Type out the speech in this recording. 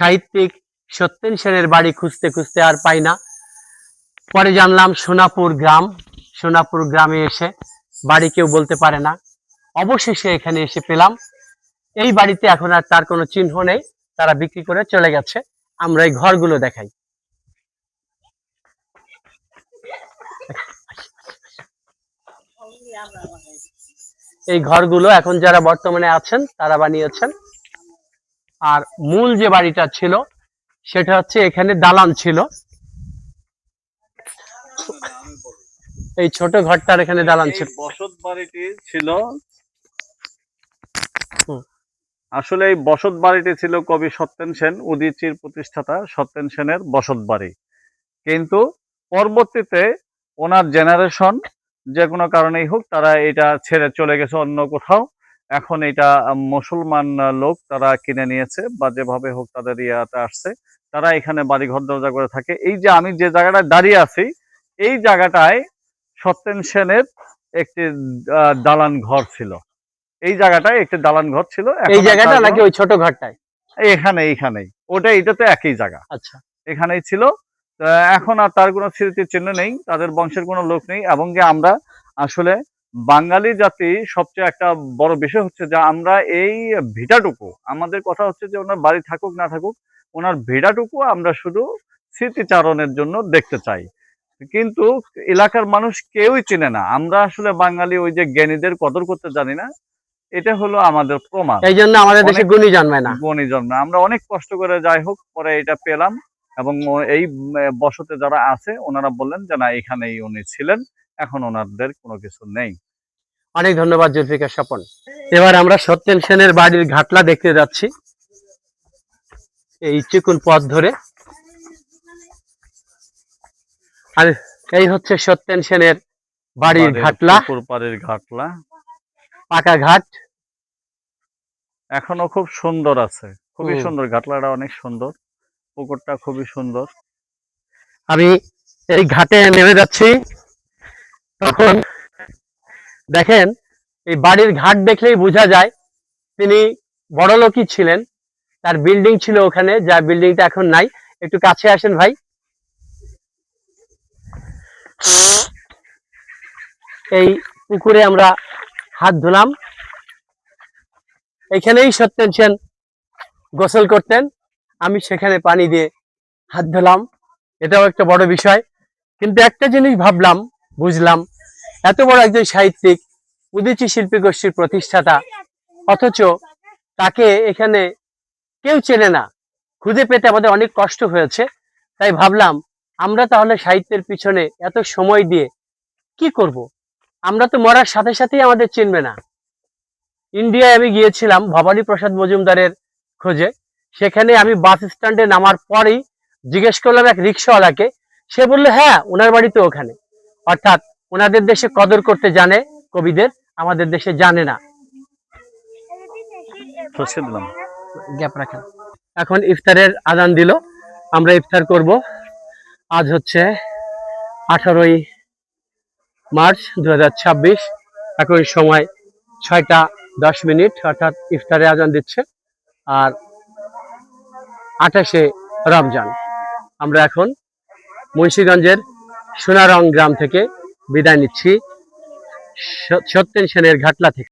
সাহিত্যিক সত্যেন সেনের বাড়ি খুঁজতে খুঁজতে আর পাই না। পরে জানলাম সোনাপুর গ্রামে এসে বাড়ি কেউ বলতে পারে না। অবশেষে এখানে এসে পেলাম। এই বাড়িতে এখন আর তার কোনো চিহ্ন নেই, তারা বিক্রি করে চলে গেছে। আমরা এই ঘরগুলো দেখাই। এই ঘরগুলো এখন যারা বর্তমানে আছেন তারা বানিয়েছেন। আর মূল যে বাড়িটা ছিল সেটা হচ্ছে এখানে দালান ছিল। এই ছোট ঘরটার এখানে দালান ছিল। বসত বাড়িটি ছিল, আসলে এই বসত বাড়িটি ছিল কবি সত্যেন সেন, উদীচীর প্রতিষ্ঠাতা সত্যেন সেনের বসত বাড়ি। কিন্তু পরবর্তীতে ওনার জেনারেশন যে কোনো কারণেই হোক তারা এটা ছেড়ে চলে গেছে অন্য কোথাও। এখন এটা মুসলমান লোক তারা কিনে নিয়েছে বা যেভাবে হোক তাদের ইয়াতে আসছে, তারা এখানে বাড়ি ঘর দরজা করে থাকে। এই যে আমি যে জায়গাটায় দাঁড়িয়ে আছি এই জায়গাটায় সত্যেন সেনের একটি দালান ঘর ছিল। এই জায়গাটায় একটি দালান ঘর ছিল। এই জায়গাটা নাকি ওই ছোট ঘরটায়? এইখানেই এটা তো একই জায়গা। আচ্ছা, এখানেই ছিল। এখন আর তার কোনো স্মৃতির চিহ্ন নেই, তাদের বংশের কোনো লোক নেই। এবং যে আমরা আসলে বাঙালি জাতি সবচেয়ে একটা বড় বিষয় হচ্ছে যে আমরা এই ভিটাটুকু, আমাদের কথা হচ্ছে যে ওনার বাড়ি থাকুক না থাকুক, ওনার ভিটাটুকু আমরা শুধু স্মৃতিচারণের জন্য দেখতে চাই। কিন্তু এলাকার মানুষ কেউই চিনে না। আমরা আসলে বাঙালি ওই যে জ্ঞানীদের কদর করতে জানি না, এটা হলো আমাদের প্রমাণ। এই জন্য আমাদের দেশে গুণী জন্মায় না। আমরা অনেক কষ্ট করে যাই হোক পরে এটা পেলাম। এবং এই বসতে যারা আছে ওনারা বললেন যে না এখানেই উনি ছিলেন, এখন ওনাদের কোনো কিছু নেই। অনেক ধন্যবাদ জুলফিকার স্বপন। এবার আমরা সত্যেন সেনের বাড়ির ঘাটলা দেখতে যাচ্ছি এই চিকুন পথ ধরে। আর এই হচ্ছে সত্যেন সেনের বাড়ির ঘাটলা, ঘাটলা, পাকা ঘাট। এখনো খুব সুন্দর আছে, খুবই সুন্দর। ঘাটলাটা অনেক সুন্দর, পুকুরটা খুবই সুন্দর। আমি এই ঘাটে নেমে যাচ্ছি, তখন দেখেন এই বাড়ির ঘাট দেখলেই বোঝা যায় তিনি বড়লোকই ছিলেন। তার বিল্ডিং ছিল ওখানে, যা বিল্ডিংটা এখন নাই। একটু কাছে আসেন ভাই। এই পুকুরে আমরা হাত ধুলাম। এখানেই সত্যেন সেন গোসল করতেন, আমি সেখানে পানি দিয়ে হাত ধুলাম। এটাও একটা বড় বিষয়। কিন্তু একটা জিনিস ভাবলাম, বুঝলাম, এত বড় একজন সাহিত্যিক, উদীচী শিল্পী গোষ্ঠীর প্রতিষ্ঠাতা, অথচ তাকে এখানে কেউ চেনে না। খুঁজে পেতে আমাদের অনেক কষ্ট হয়েছে। তাই ভাবলাম আমরা তাহলে সাহিত্যের পিছনে এত সময় দিয়ে কি করব? আমরা তো মরার সাথে সাথেই আমাদের চিনবে না। ইন্ডিয়ায় আমি গিয়েছিলাম ভবানী প্রসাদ মজুমদারের খোঁজে। সেখানে আমি বাস স্ট্যান্ডে নামার পরেই জিজ্ঞেস করলাম এক রিক্সাওয়ালাকে, সে বলল হ্যাঁ ওনার বাড়ি তো ওখানে। অর্থাৎ ওনাদের দেশে কদর করতে জানে কবিদের, আমাদের দেশে জানে না। এখন ইফতারের আজান দিল, আমরা ইফতার করব। আজ হচ্ছে 18ই মার্চ 2026। এখন সময় 6টা 10 মিনিট, অর্থাৎ ইফতারে আজান দিচ্ছে। আর 28শে রমজান। আমরা এখন মুন্সিগঞ্জের সোনারং গ্রাম থেকে বিদায় নিচ্ছি, সত্যেন সেনের ঘাটলা থেকে।